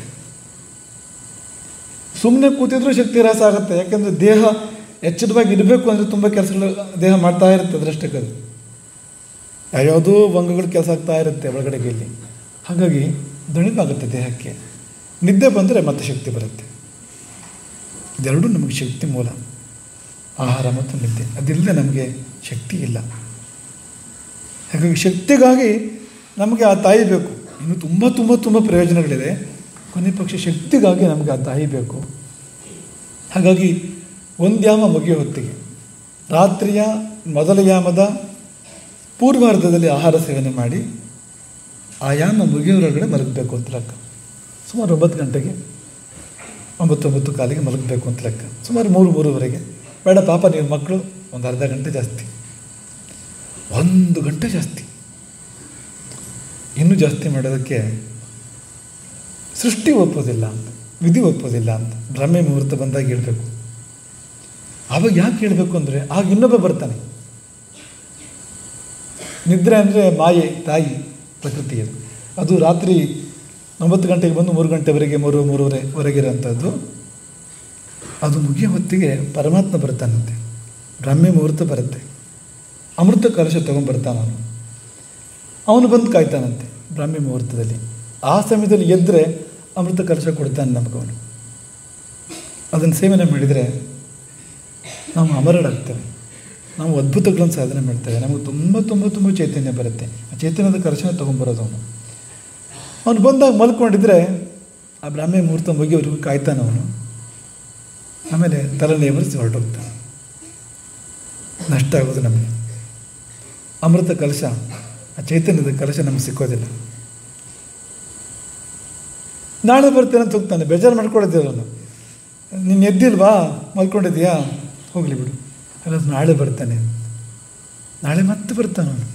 ಸುಮ್ಮನೆ ಕೂತಿದ್ರೂ ಶಕ್ತಿ ಹ್ರಾಸ ಆಗುತ್ತೆ. ಯಾಕೆಂದರೆ ದೇಹ ಎಚ್ಚರವಾಗಿ ಇರಬೇಕು ಅಂದರೆ ತುಂಬ ಕೆಲಸಗಳು ದೇಹ ಮಾಡ್ತಾ ಇರುತ್ತೆ. ಅದರಷ್ಟಕ್ಕದು ಯಾವುದೋ ಅಂಗಗಳು ಕೆಲಸ ಆಗ್ತಾ ಇರುತ್ತೆ ಒಳಗಡೆಗೆ ಇಲ್ಲಿ. ಹಾಗಾಗಿ ದಣಿವಾಗುತ್ತೆ ದೇಹಕ್ಕೆ. ನಿದ್ದೆ ಬಂದರೆ ಮತ್ತೆ ಶಕ್ತಿ ಬರುತ್ತೆ. ಇದೆರಡೂ ನಮಗೆ ಶಕ್ತಿ ಮೂಲ, ಆಹಾರ ಮತ್ತು ನಿದ್ದೆ. ಅದಿಲ್ಲದೆ ನಮಗೆ ಶಕ್ತಿ ಇಲ್ಲ. ಹಾಗಾಗಿ ಶಕ್ತಿಗಾಗಿ ನಮಗೆ ಆ ತಾಯಿ ಬೇಕು. ಇನ್ನು ತುಂಬ ತುಂಬ ತುಂಬ ಪ್ರಯೋಜನಗಳಿದೆ. ಕೊನೆ ಪಕ್ಷ ಶಕ್ತಿಗಾಗಿ ನಮಗೆ ಆ ತಾಯಿ ಬೇಕು. ಹಾಗಾಗಿ ಒಂದು ಯಾಮ ಮುಗಿಯೋ ಹೊತ್ತಿಗೆ, ರಾತ್ರಿಯ ಮೊದಲ ಯಾಮದ ಪೂರ್ವಾರ್ಧದಲ್ಲಿ ಆಹಾರ ಸೇವನೆ ಮಾಡಿ ಆ ಯಾಮ ಮುಗಿಯೋರೊಳಗಡೆ ಮಲಗಬೇಕು ಅಂತ ಲೆಕ್ಕ. ಸುಮಾರು 9 ಗಂಟೆಗೆ 9 ಕಾಲಿಗೆ ಮಲಗಬೇಕು ಅಂತ ಲೆಕ್ಕ. ಸುಮಾರು 3-3:30 ಬೇಡ ಪಾಪ, ನೀವು ಮಕ್ಕಳು ಒಂದು ಅರ್ಧ ಗಂಟೆ ಜಾಸ್ತಿ, 1 ಗಂಟೆ ಜಾಸ್ತಿ. ಇನ್ನೂ ಜಾಸ್ತಿ ಮಾಡೋದಕ್ಕೆ ಸೃಷ್ಟಿ ಒಪ್ಪೋದಿಲ್ಲ ಅಂತ, ವಿಧಿ ಒಪ್ಪೋದಿಲ್ಲ ಅಂತ. ಬ್ರಹ್ಮೆ ಮುಹೂರ್ತ ಬಂದಾಗ ಹೇಳಬೇಕು. ಆವಾಗ ಯಾಕೆ ಹೇಳಬೇಕು ಅಂದರೆ ಆಗ ಇನ್ನೊಬ್ಬ ಬರ್ತಾನೆ. ನಿದ್ರೆ ಅಂದರೆ ಮಾಯೆ, ತಾಯಿ, ಪ್ರಕೃತಿಯದು. ಅದು ರಾತ್ರಿ 9 ಗಂಟೆಗೆ ಬಂದು 3 ಗಂಟೆವರೆಗೆ 3-3:30 ಇರೋಂಥದ್ದು. ಅದು ಮುಗಿಯೋ ಹೊತ್ತಿಗೆ ಪರಮಾತ್ಮ ಬರ್ತಾನಂತೆ. ಬ್ರಹ್ಮೆ ಮುಹೂರ್ತ ಬರುತ್ತೆ. ಅಮೃತ ಕಲಶ ತೊಗೊಂಡ್ಬರ್ತಾನ ಅವನು ಬಂದು ಕಾಯ್ತಾನಂತೆ ಬ್ರಹ್ಮೆ ಮುಹೂರ್ತದಲ್ಲಿ. ಆ ಸಮಯದಲ್ಲಿ ಎದ್ದರೆ ಅಮೃತ ಕಲಶ ಕೊಡ್ತಾನೆ ನಮಗವನು. ಅದನ್ನು ಸೇವನೆ ಮಾಡಿದರೆ ನಾವು ಅಮರರಾಗ್ತೇವೆ. ನಾವು ಅದ್ಭುತಗಳನ್ನು ಸಾಧನೆ ಮಾಡ್ತೇವೆ. ನಮಗೆ ತುಂಬ ತುಂಬ ತುಂಬ ಚೈತನ್ಯ ಬರುತ್ತೆ. ಆ ಚೈತನ್ಯದ ಕಲಶನ ತೊಗೊಂಬರೋದು ಅವನು ಬಂದಾಗ ಮಲ್ಕೊಂಡಿದ್ರೆ ಆ ಬ್ರಾಹ್ಮೆ ಮುಹೂರ್ತ ಮುಗಿಯೋವರೆಗೂ ಕಾಯ್ತಾನೆ ಅವನು. ಆಮೇಲೆ ತಲೆನೇ ಬರೆಸಿ ಹೊರಟೋಗ್ತಾನೆ. ನಷ್ಟ ಆಗೋದು ನಮಗೆ. ಅಮೃತ ಕಲಶ, ಆ ಚೈತನ್ಯದ ಕಲಶ ನಮಗೆ ಸಿಕ್ಕೋದಿಲ್ಲ. ನಾಳೆ ಬರ್ತೇನೆ ಅಂತ ಹೋಗ್ತಾನೆ. ಬೇಜಾರು ಮಾಡ್ಕೊಳ್ಳೋದಿಲ್ಲ ಅವನು. ನೀನು ಎದ್ದಿಲ್ವಾ, ಮಲ್ಕೊಂಡಿದ್ಯಾ, ಹೋಗಲಿ ಬಿಡು, ಅಲ್ಲ ನಾಳೆ ಬರ್ತಾನೆ. ನಾಳೆ ಮತ್ತೆ ಬರ್ತಾನೆ ಅವನು.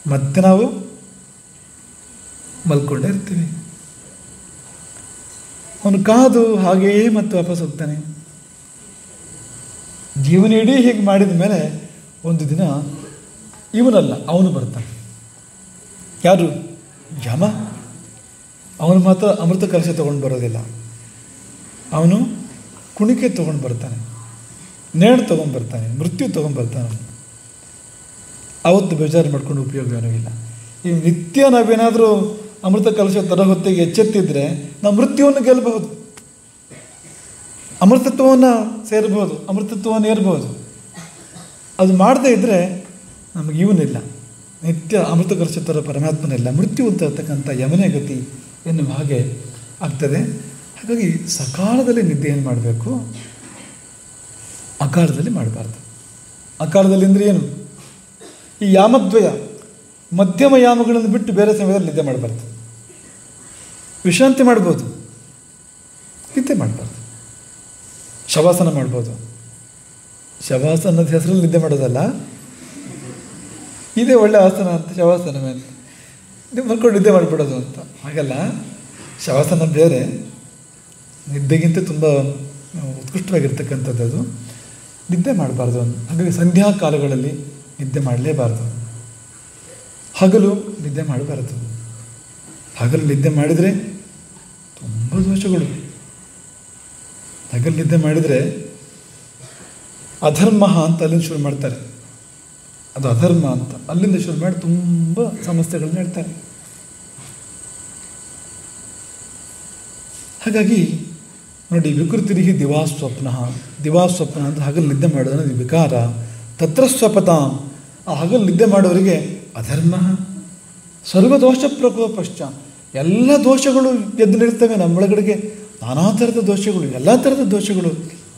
ಮತ್ತೆ ನಾವು ಮಲ್ಕೊಂಡೇ ಇರ್ತೀವಿ. ಅವನು ಕಾದು ಹಾಗೆಯೇ ಮತ್ತೆ ವಾಪಸ್ ಹೋಗ್ತಾನೆ. ಜೀವನ ಇಡೀ ಹೀಗೆ ಮಾಡಿದ ಮೇಲೆ ಒಂದು ದಿನ ಇವನಲ್ಲ ಅವನು ಬರ್ತಾನೆ. ಯಾರು? ಯಮ. ಅವನು ಮಾತ್ರ ಅಮೃತ ಕಲಶ ತೊಗೊಂಡು ಬರೋದಿಲ್ಲ. ಅವನು ಕುಣಿಕೆ ತೊಗೊಂಡು ಬರ್ತಾನೆ, ನೇಣು ತೊಗೊಂಡು ಬರ್ತಾನೆ, ಮೃತ್ಯು ತೊಗೊಂಡ್ಬರ್ತಾನೆ ಅವನು. ಆವತ್ತು ಬೇಜಾರು ಮಾಡ್ಕೊಂಡು ಉಪಯೋಗ ಏನೂ ಇಲ್ಲ. ಈ ನಿತ್ಯ ನಾವೇನಾದರೂ ಅಮೃತ ಕಲಶ ತರೋ ಹೊತ್ತಿಗೆ ಎಚ್ಚೆತ್ತಿದ್ರೆ ನಾವು ಮೃತ್ಯುವನ್ನು ಗೆಲ್ಲಬಹುದು, ಅಮೃತತ್ವವನ್ನು ಸೇರಬಹುದು, ಅಮೃತತ್ವವನ್ನು ಏರಬಹುದು. ಅದು ಮಾಡದೇ ಇದ್ದರೆ ನಮಗೆ ಇವನಿಲ್ಲ, ನಿತ್ಯ ಅಮೃತ ಕಲಶ ತರೋ ಪರಮಾತ್ಮನಿಲ್ಲ, ಮೃತ್ಯು ಅಂತ ಇರ್ತಕ್ಕಂಥ ಯಮನೇ ಗತಿ ಎನ್ನುವ ಹಾಗೆ ಆಗ್ತದೆ. ಹಾಗಾಗಿ ಸಕಾಲದಲ್ಲಿ ನಿದ್ದೆಯನ್ನು ಮಾಡಬೇಕು, ಅಕಾಲದಲ್ಲಿ ಮಾಡಬಾರ್ದು. ಅಕಾಲದಲ್ಲಿ ಅಂದರೆ ಏನು? ಈ ಯಾಮದ್ವಯ ಮಧ್ಯಮ ಯಾಮಗಳನ್ನು ಬಿಟ್ಟು ಬೇರೆ ಸಮಯದಲ್ಲಿ ನಿದ್ದೆ ಮಾಡಬಾರ್ದು. ವಿಶ್ರಾಂತಿ ಮಾಡ್ಬೋದು, ನಿದ್ದೆ ಮಾಡಬಾರ್ದು. ಶವಾಸನ ಮಾಡ್ಬೋದು. ಶವಾಸನದ ಹೆಸರಲ್ಲಿ ನಿದ್ದೆ ಮಾಡೋದಲ್ಲ, ಇದೇ ಒಳ್ಳೆ ಆಸನ ಅಂತ ಶವಾಸನವೇ ಅಂತ ನೀವು ಮಲ್ಕೊಂಡು ನಿದ್ದೆ ಮಾಡಿಬಿಡೋದು ಅಂತ. ಹಾಗಲ್ಲ, ಶವಾಸನ ಬೇರೆ, ನಿದ್ದೆಗಿಂತ ತುಂಬ ಉತ್ಕೃಷ್ಟವಾಗಿರ್ತಕ್ಕಂಥದ್ದು ಅದು. ನಿದ್ದೆ ಮಾಡಬಾರ್ದು. ಹಾಗಾಗಿ ಸಂಧ್ಯಾ ಕಾಲಗಳಲ್ಲಿ ನಿದ್ದೆ ಮಾಡಲೇಬಾರ್ದು. ಹಗಲು ನಿದ್ದೆ ಮಾಡಬಾರದು. ಹಗಲು ನಿದ್ದೆ ಮಾಡಿದರೆ ತುಂಬ ದೋಷಗಳು. ಹಗಲು ನಿದ್ದೆ ಮಾಡಿದರೆ ಅಧರ್ಮ ಅಂತ ಅಲ್ಲಿಂದ ಶುರು ಮಾಡ್ತಾರೆ. ಅದು ಅಧರ್ಮ ಅಂತ ಅಲ್ಲಿಂದ ಶುರು ಮಾಡಿ ತುಂಬ ಸಮಸ್ಯೆಗಳನ್ನ ಹೇಳ್ತಾರೆ. ಹಾಗಾಗಿ ನೋಡಿ, ವಿಕೃತಿರಿಹಿ ದಿವಾಸ್ವಪ್ನ. ದಿವಾಸ್ವಪ್ನ ಅಂದರೆ ಹಗಲು ನಿದ್ದೆ ಮಾಡೋದು ವಿಕಾರ. ತತ್ರ ಸ್ವಪತ, ಆ ಹಗಲು ನಿದ್ದೆ ಮಾಡೋರಿಗೆ ಅಧರ್ಮ. ಸರ್ವದೋಷ ಪ್ರಕೋಪಶ್ಚ, ಎಲ್ಲ ದೋಷಗಳು ಎದ್ದು ನಿಲ್ತವೆ ನಮ್ಮೊಳಗಡೆಗೆ. ನಾನಾ ಥರದ ದೋಷಗಳು, ಎಲ್ಲ ಥರದ ದೋಷಗಳು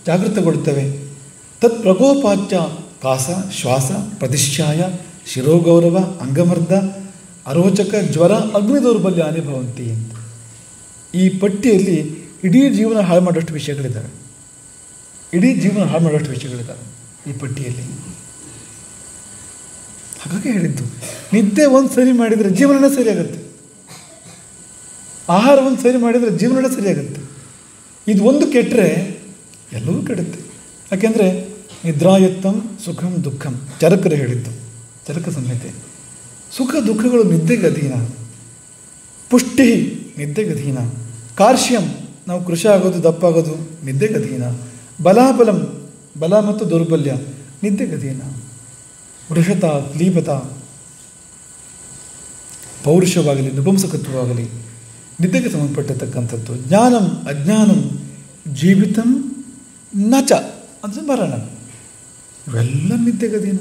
ಜಾಗೃತಗೊಳ್ತವೆ. ತತ್ ಪ್ರಕೋಪಾಚ್ಯ ಕಾಸ, ಶ್ವಾಸ, ಪ್ರತಿಶ್ಚಾಯ, ಶಿರೋಗೌರವ, ಅಂಗಮರ್ದ, ಅರೋಚಕ, ಜ್ವರ, ಅಗ್ನಿ ದೌರ್ಬಲ್ಯ ಅನುಭವಂತಿ ಅಂತ. ಈ ಪಟ್ಟಿಯಲ್ಲಿ ಇಡೀ ಜೀವನ ಹಾಳು ಮಾಡೋಷ್ಟು ವಿಷಯಗಳಿದ್ದಾವೆ. ಇಡೀ ಜೀವನ ಹಾಳು ಮಾಡೋಷ್ಟು ವಿಷಯಗಳಿದ್ದಾವೆ ಈ ಪಟ್ಟಿಯಲ್ಲಿ. ಹಾಗಾಗಿ ಹೇಳಿದ್ದು, ನಿದ್ದೆ ಒಂದು ಸರಿ ಮಾಡಿದರೆ ಜೀವನನೇ ಸರಿಯಾಗುತ್ತೆ, ಆಹಾರ ಒಂದು ಸರಿ ಮಾಡಿದರೆ ಜೀವನನೇ ಸರಿಯಾಗುತ್ತೆ. ಇದು ಒಂದು ಕೆಟ್ಟರೆ ಎಲ್ಲವೂ ಕೆಡುತ್ತೆ. ಯಾಕೆಂದರೆ ನಿದ್ರಾಯುಕ್ತಂ ಸುಖಂ ದುಃಖಂ, ಚರಕರು ಹೇಳಿದ್ದು, ಚರಕ ಸಂಹಿತೆ. ಸುಖ ದುಃಖಗಳು ನಿದ್ದೆಗೆ ಅಧೀನ, ಪುಷ್ಟಿ ನಿದ್ದೆಗೆ ಅಧೀನ, ಕಾರ್ಶ್ಯಂ ನಾವು ಕೃಷಿ ಆಗೋದು ದಪ್ಪ ಆಗೋದು ನಿದ್ದೆಗೆ ಅಧೀನ, ಬಲಾಬಲಂ ಬಲ ಮತ್ತು ದೌರ್ಬಲ್ಯ ನಿದ್ದೆಗೆ ಅಧೀನ, ವೃಷತ ಕ್ಲೀಬತ ಪೌರುಷವಾಗಲಿ ನಪುಂಸಕತ್ವವಾಗಲಿ ನಿದ್ದೆಗೆ ಸಂಬಂಧಪಟ್ಟಿರ್ತಕ್ಕಂಥದ್ದು. ಜ್ಞಾನಂ ಅಜ್ಞಾನಂ ಜೀವಿತಂ ನಚ ಅಂದರೆ ಮರಣ, ಇವೆಲ್ಲ ನಿದ್ದೆಗೆ ಅಧೀನ.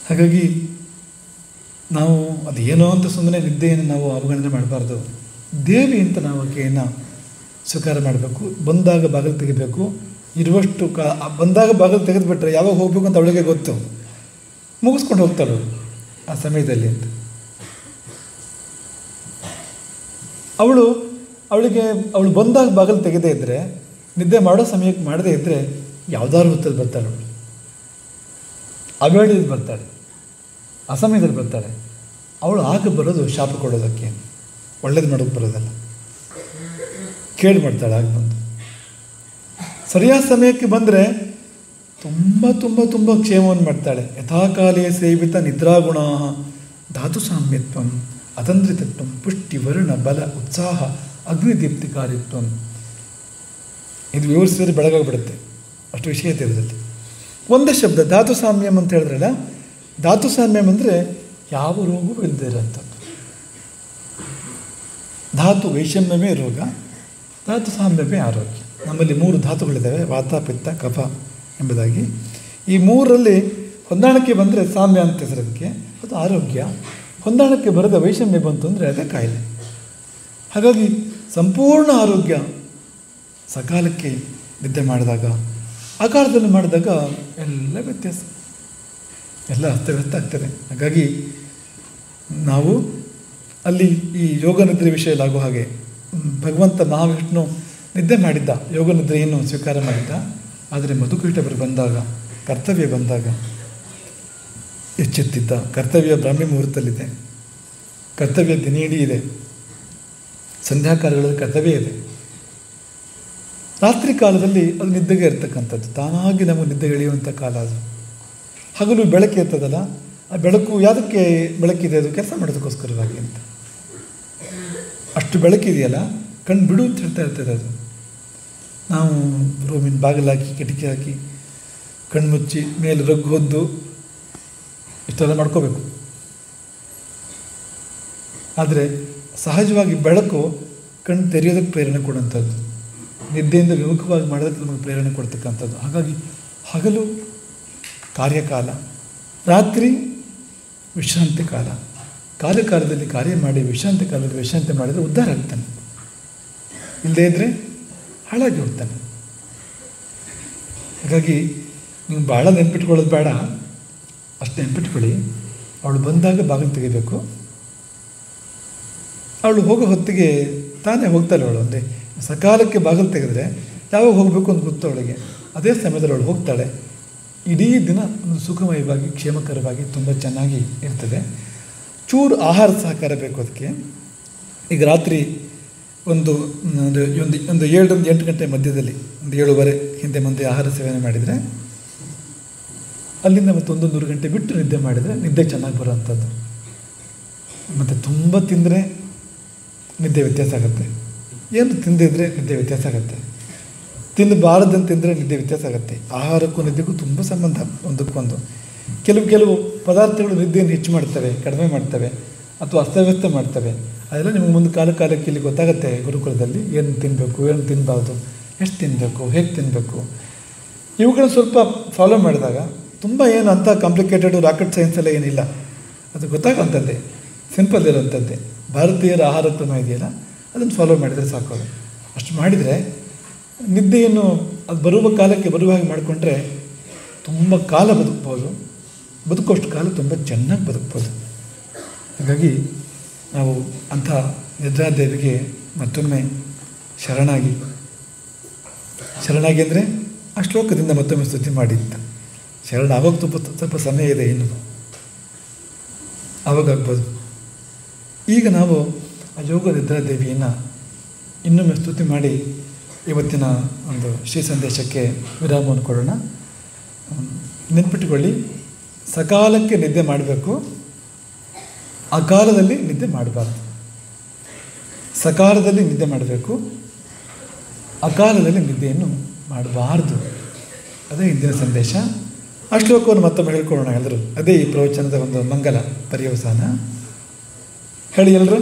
ಹಾಗಾಗಿ ನಾವು ಅದೇನೋ ಅಂತ ಸುಮ್ಮನೆ ನಿದ್ದೆಯನ್ನು ನಾವು ಅವಗಣನೆ ಮಾಡಬಾರ್ದು. ದೇವಿ ಅಂತ ನಾವು ಆಕೆಯನ್ನು ಸ್ವೀಕಾರ ಮಾಡಬೇಕು. ಬಂದಾಗ ಬಾಗಿಲು ತೆಗಿಬೇಕು. ಇರುವಷ್ಟು ಬಂದಾಗ ಬಾಗಿಲು ತೆಗೆದುಬಿಟ್ರೆ ಯಾವಾಗ ಹೋಗಬೇಕು ಅಂತ ಅವಳಿಗೆ ಗೊತ್ತು, ಮುಗಿಸ್ಕೊಂಡು ಹೋಗ್ತಾಳು ಆ ಸಮಯದಲ್ಲಿ ಅಂತ. ಅವಳು ಬಂದಾಗ ಬಾಗಿಲು ತೆಗೆದೇ ಇದ್ದರೆ, ನಿದ್ದೆ ಮಾಡೋ ಸಮಯಕ್ಕೆ ಮಾಡದೇ ಇದ್ದರೆ ಯಾವುದಾದ್ರು ಹೊತ್ತಲ್ಲಿ ಬರ್ತಾಳೆ ಅವಳು, ಅವೇಳಿದ್ದು ಬರ್ತಾಳೆ, ಆ ಸಮಯದಲ್ಲಿ ಬರ್ತಾಳೆ. ಅವಳು ಆಗ ಬರೋದು ಶಾಪ ಕೊಡೋದಕ್ಕೆ, ಒಳ್ಳೇದು ಮಾಡೋಕ್ಕೆ ಬರೋದಲ್ಲ, ಕೇಳಿ ಮಾಡ್ತಾಳೆ. ಆಗ ಬಂದು ಸರಿಯಾದ ಸಮಯಕ್ಕೆ ಬಂದರೆ ತುಂಬ ತುಂಬ ತುಂಬ ಕ್ಷೇಮವನ್ನು ಮಾಡ್ತಾಳೆ. ಯಥಾಕಾಲೇ ಸೇವಿತ ನಿದ್ರಾಗುಣ ಧಾತು ಸಾಮ್ಯತ್ವಂ ಅತಂತ್ರಿತತ್ವಂ ಪುಷ್ಟಿ ವರ್ಣ ಬಲ ಉತ್ಸಾಹ ಅಗ್ನಿದೀಪ್ತಿಕಾರಿತ್ವಂ. ಇದು ವಿವರಿಸಿದರೆ ಬೆಳಗಾಗ್ಬಿಡುತ್ತೆ, ಅಷ್ಟು ವಿಷಯ ಇದೆ ಇದರಲ್ಲಿ. ಒಂದೇ ಶಬ್ದ ಧಾತು ಸಾಮ್ಯಂ ಅಂತ ಹೇಳಿದ್ರಲ್ಲ, ಧಾತು ಸಾಮ್ಯಂ ಅಂದರೆ ಯಾವ ರೋಗವೂ ಇಲ್ಲದೆ ಇರೋಂಥದ್ದು. ಧಾತು ವೈಷಮ್ಯವೇ ರೋಗ, ಧಾತು ಸಾಮ್ಯವೇ ಆರೋಗ್ಯ. ನಮ್ಮಲ್ಲಿ 3 ಧಾತುಗಳಿದ್ದಾವೆ, ವಾತ ಪಿತ್ತ ಕಫ ಎಂಬುದಾಗಿ. ಈ 3ರಲ್ಲಿ ಹೊಂದಾಣಿಕೆ ಬಂದರೆ ಸಾಮ್ಯ ಅಂತ ಹೆಸರದಕ್ಕೆ, ಅದು ಆರೋಗ್ಯ. ಹೊಂದಾಣಿಕೆ ಬರದ ವೈಷಮ್ಯ ಬಂತು ಅಂದರೆ ಅದೇ ಕಾಯಿಲೆ. ಹಾಗಾಗಿ ಸಂಪೂರ್ಣ ಆರೋಗ್ಯ ಸಕಾಲಕ್ಕೆ ನಿದ್ದೆ ಮಾಡಿದಾಗ, ಅಕಾಲದಲ್ಲಿ ಮಾಡಿದಾಗ ಎಲ್ಲ ವ್ಯತ್ಯಾಸ, ಎಲ್ಲ ಅಸ್ತವ್ಯಸ್ತ ಆಗ್ತದೆ. ಹಾಗಾಗಿ ನಾವು ಅಲ್ಲಿ ಈ ಯೋಗ ನಿದ್ರೆ ವಿಷಯದಲ್ಲಿ ಆಗೋ ಹಾಗೆ ಭಗವಂತ ಮಹಾವಿಷ್ಣು ನಿದ್ದೆ ಮಾಡಿದ್ದ, ಯೋಗ ನಿದ್ರೆಯನ್ನು ಸ್ವೀಕಾರ ಮಾಡಿದ್ದ. ಆದರೆ ಮಧುಕೈಟಭರು ಬಂದಾಗ, ಕರ್ತವ್ಯ ಬಂದಾಗ ಎಚ್ಚೆತ್ತಿದ್ದ. ಕರ್ತವ್ಯ ಬ್ರಾಹ್ಮಿ ಮುಹೂರ್ತದಲ್ಲಿದೆ, ಕರ್ತವ್ಯ ದಿನ ಇಡೀ ಇದೆ, ಸಂಧ್ಯಾಕಾಲಗಳಲ್ಲಿ ಕರ್ತವ್ಯ ಇದೆ. ರಾತ್ರಿ ಕಾಲದಲ್ಲಿ ಅದು ನಿದ್ದೆಗೆ ಇರ್ತಕ್ಕಂಥದ್ದು, ತಾನಾಗಿ ನಮಗೆ ನಿದ್ದೆ ಎಳೆಯುವಂಥ ಕಾಲ ಅದು. ಹಗಲು ಬೆಳಕು ಇರ್ತದಲ್ಲ, ಆ ಬೆಳಕು ಯಾವುದಕ್ಕೆ ಬೆಳಕಿದೆ? ಅದು ಕೆಲಸ ಮಾಡೋದಕ್ಕೋಸ್ಕರವಾಗಿ ಅಂತ. ಅಷ್ಟು ಬೆಳಕಿದೆಯಲ್ಲ, ಕಣ್ಣು ಬಿಡು ಅಂತ ಹೇಳ್ತಾ ಇರ್ತದೆ ಅದು. ನಾವು ರೂಮಿನ ಬಾಗಿಲಾಕಿ ಕಿಟಕಿ ಹಾಕಿ ಕಣ್ಣು ಮುಚ್ಚಿ ಮೇಲೆ ರಗ್ಗು ಹೊದ್ದು ಇಷ್ಟೆಲ್ಲ ಮಾಡ್ಕೋಬೇಕು. ಆದರೆ ಸಹಜವಾಗಿ ಬೆಳಕು ಕಣ್ಣು ತೆರೆಯೋದಕ್ಕೆ ಪ್ರೇರಣೆ ಕೊಡುವಂಥದ್ದು, ನಿದ್ದೆಯಿಂದ ವಿಮುಖವಾಗಿ ಮಾಡೋದಕ್ಕೆ ನಮಗೆ ಪ್ರೇರಣೆ ಕೊಡ್ತಕ್ಕಂಥದ್ದು. ಹಾಗಾಗಿ ಹಗಲು ಕಾರ್ಯಕಾಲ, ರಾತ್ರಿ ವಿಶ್ರಾಂತಿ ಕಾಲ. ಕಾರ್ಯಕಾಲದಲ್ಲಿ ಕಾರ್ಯ ಮಾಡಿ ವಿಶ್ರಾಂತಿ ಕಾಲದಲ್ಲಿ ವಿಶ್ರಾಂತಿ ಮಾಡಿದರೆ ಉದ್ಧಾರ ಆಗ್ತಾನೆ, ಇಲ್ಲದೇ ಇದ್ದರೆ ಹಾಳಾಗಿ ಹೋಗ್ತಾನೆ. ಹಾಗಾಗಿ ನೀವು ಭಾಳ ನೆನ್ಪಿಟ್ಕೊಳ್ಳೋದು ಬೇಡ, ಅಷ್ಟು ನೆನ್ಪಿಟ್ಕೊಳ್ಳಿ. ಅವಳು ಬಂದಾಗ ಬಾಗಿಲು ತೆಗಿಬೇಕು. ಅವಳು ಹೋಗೋ ಹೊತ್ತಿಗೆ ತಾನೇ ಹೋಗ್ತಾಳೆ ಅವಳು. ಅಂದರೆ ಸಕಾಲಕ್ಕೆ ಬಾಗಿಲು ತೆಗೆದ್ರೆ ಯಾವಾಗ ಹೋಗಬೇಕು ಅಂತ ಗೊತ್ತು ಅವಳಿಗೆ. ಅದೇ ಸಮಯದಲ್ಲಿ ಅವಳು ಹೋಗ್ತಾಳೆ. ಇಡೀ ದಿನ ಒಂದು ಸುಖಮಯವಾಗಿ ಕ್ಷೇಮಕರವಾಗಿ ತುಂಬ ಚೆನ್ನಾಗಿ ಇರ್ತದೆ. ಚೂರು ಆಹಾರ ಸಹಕಾರ ಬೇಕು ಅದಕ್ಕೆ. ಈಗ ರಾತ್ರಿ ಒಂದು 7ರಿಂದ 8 ಗಂಟೆ ಮಧ್ಯದಲ್ಲಿ, ಒಂದು 7:15 ಹಿಂದೆ ಮುಂದೆ ಆಹಾರ ಸೇವನೆ ಮಾಡಿದರೆ, ಅಲ್ಲಿಂದ ಮತ್ತೆ 1-1.5 ಗಂಟೆ ಬಿಟ್ಟು ನಿದ್ದೆ ಮಾಡಿದರೆ ನಿದ್ದೆ ಚೆನ್ನಾಗಿ ಬರೋವಂಥದ್ದು. ಮತ್ತು ತುಂಬ ತಿಂದರೆ ನಿದ್ದೆ ವ್ಯತ್ಯಾಸ ಆಗುತ್ತೆ, ಏನು ತಿಂದಿದ್ರೆ ನಿದ್ದೆ ವ್ಯತ್ಯಾಸ ಆಗುತ್ತೆ, ತಿನ್ನಬಾರದಂತ ತಿಂದರೆ ನಿದ್ದೆ ವ್ಯತ್ಯಾಸ ಆಗುತ್ತೆ. ಆಹಾರಕ್ಕೂ ನಿದ್ದೆಗೂ ತುಂಬ ಸಂಬಂಧ ಒಂದಕ್ಕೊಂದು. ಕೆಲವು ಪದಾರ್ಥಗಳು ನಿದ್ದೆಯನ್ನು ಹೆಚ್ಚು ಮಾಡ್ತವೆ, ಕಡಿಮೆ ಮಾಡ್ತವೆ, ಅಥವಾ ಅಸ್ತವ್ಯಸ್ತ ಮಾಡ್ತವೆ. ಅದೆಲ್ಲ ನಿಮಗೆ ಮುಂದೆ ಕಾಲಕ್ಕೆ ಇಲ್ಲಿ ಗೊತ್ತಾಗುತ್ತೆ ಗುರುಕುಲದಲ್ಲಿ, ಏನು ತಿನ್ನಬೇಕು, ಏನು ತಿನ್ನಬಾರ್ದು, ಎಷ್ಟು ತಿನ್ನಬೇಕು, ಹೇಗೆ ತಿನ್ನಬೇಕು. ಇವುಗಳನ್ನ ಸ್ವಲ್ಪ ಫಾಲೋ ಮಾಡಿದಾಗ ತುಂಬ ಏನು ಅಂಥ ಕಾಂಪ್ಲಿಕೇಟೆಡು ರಾಕೆಟ್ ಸೈನ್ಸ್ ಎಲ್ಲ ಏನಿಲ್ಲ, ಅದು ಗೊತ್ತಾಗೋಂಥದ್ದೇ, ಸಿಂಪಲ್ ಇರೋಂಥದ್ದೇ. ಭಾರತೀಯರ ಆಹಾರ ಕ್ರಮ ಇದೆಯಲ್ಲ, ಅದನ್ನು ಫಾಲೋ ಮಾಡಿದರೆ ಸಾಕೋದು. ಅಷ್ಟು ಮಾಡಿದರೆ ನಿದ್ದೆಯನ್ನು ಅದು ಬರುವ ಕಾಲಕ್ಕೆ ಬರುವ ಹಾಗೆ ಮಾಡಿಕೊಂಡ್ರೆ ತುಂಬ ಕಾಲ ಬದುಕ್ಬೋದು, ಬದುಕೋಷ್ಟು ಕಾಲ ತುಂಬ ಚೆನ್ನಾಗಿ ಬದುಕ್ಬೋದು. ಹಾಗಾಗಿ ನಾವು ಅಂಥ ನಿದ್ರಾದೇವಿಗೆ ಮತ್ತೊಮ್ಮೆ ಶರಣಾಗಿ ಅಂದರೆ ಆ ಶ್ಲೋಕದಿಂದ ಮತ್ತೊಮ್ಮೆ ಸ್ತುತಿ ಮಾಡಿದ್ದ. ಶರಣ ಆಗೋಕ್ಕೆ ಸ್ವಲ್ಪ ಸಮಯ ಇದೆ ಇನ್ನು, ಆವಾಗಾಗ್ಬೋದು. ಈಗ ನಾವು ಆ ಯೋಗ ನಿದ್ರಾ ದೇವಿಯನ್ನು ಇನ್ನೊಮ್ಮೆ ಸ್ತುತಿ ಮಾಡಿ ಇವತ್ತಿನ ಒಂದು ಶ್ರೀ ಸಂದೇಶಕ್ಕೆ ವಿರಾಮವನ್ನು ಕೊಡೋಣ. ನೆನ್ಪಿಟ್ಟುಕೊಳ್ಳಿ, ಸಕಾಲಕ್ಕೆ ನಿದ್ದೆ ಮಾಡಬೇಕು, ಅಕಾಲದಲ್ಲಿ ನಿದ್ದೆ ಮಾಡಬಾರ್ದು. ಸಕಾಲದಲ್ಲಿ ನಿದ್ದೆ ಮಾಡಬೇಕು, ಅಕಾಲದಲ್ಲಿ ನಿದ್ದೆಯನ್ನು ಮಾಡಬಾರ್ದು. ಅದೇ ಇಂದಿನ ಸಂದೇಶ. ಆ ಶ್ಲೋಕವನ್ನು ಮತ್ತೊಮ್ಮೆ ಹೇಳ್ಕೊಳ್ಳೋಣ ಎಲ್ಲರೂ. ಅದೇ ಈ ಪ್ರವಚನದ ಒಂದು ಮಂಗಲ ಪರ್ಯವಸಾನ. ಹೇಳಿ ಎಲ್ಲರೂ.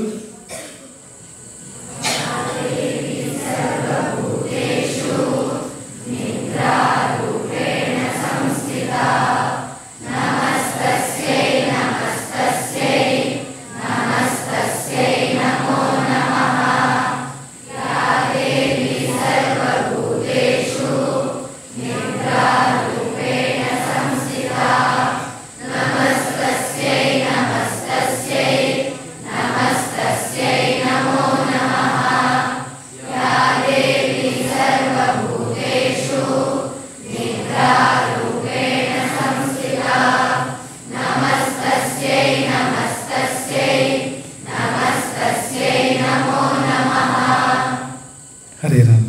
ಹರೇ ರಾಮ.